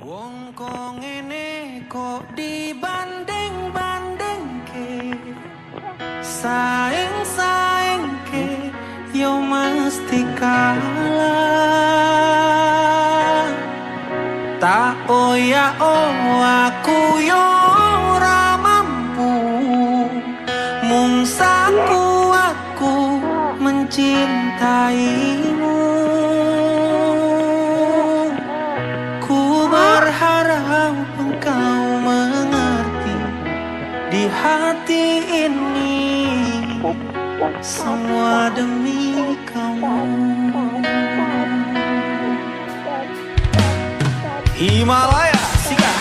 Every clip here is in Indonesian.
Wong kok ngene kok dibanding-bandingke, saing-saingke yo mesti kalah. Tak oya aku yo ora mampu, mung aku mencintaimu. Berharap engkau mengerti, di hati ini semua demi kamu. Himalaya Sika.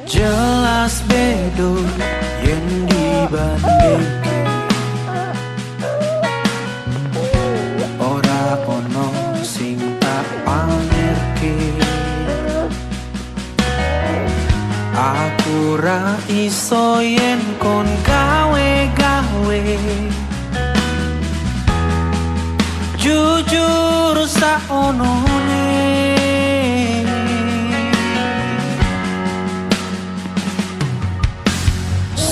Jelas bedo yang dibandingke, ora ono sing tak pamerke. Aku ra iso yen kon gawe-gawe, jujur sak onone.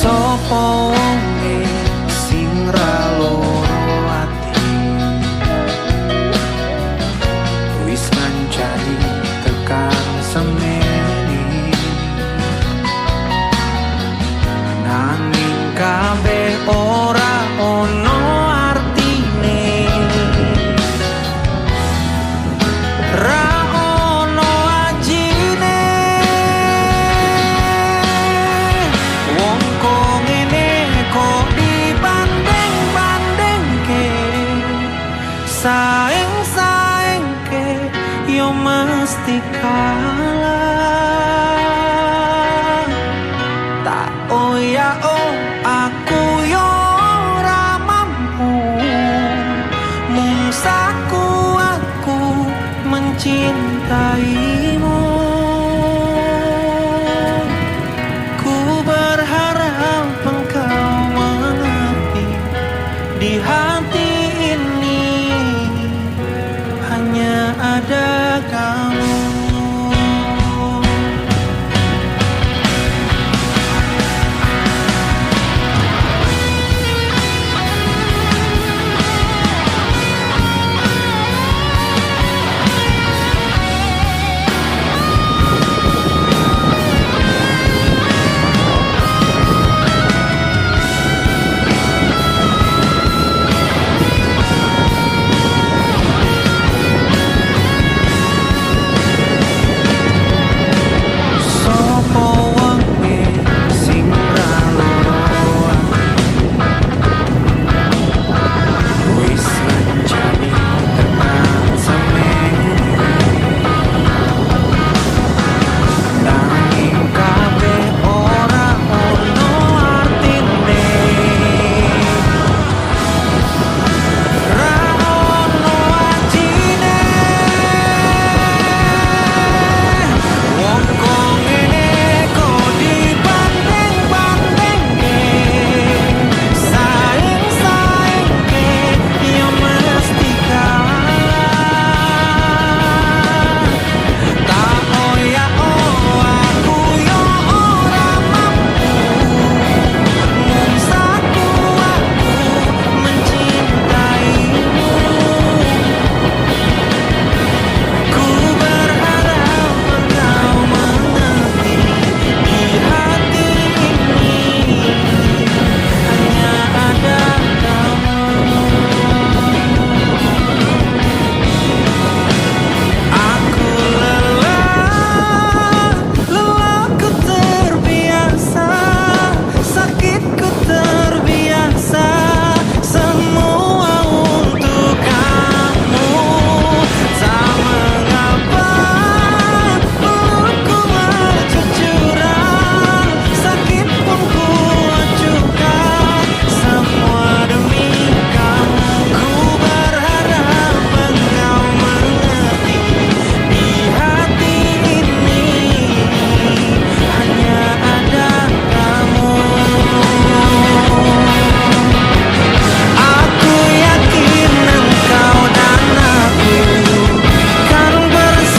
Sopo wonge sing ra loro ati, wis ngancani tekan semeni, nanging kabeh ora ono artine. Ra ono ajine. Wong kok ngene kok dibanding-bandingke, saing-saingke yo mesti kalah. Tak oya aku yo ora mampu, mung aku mencintai.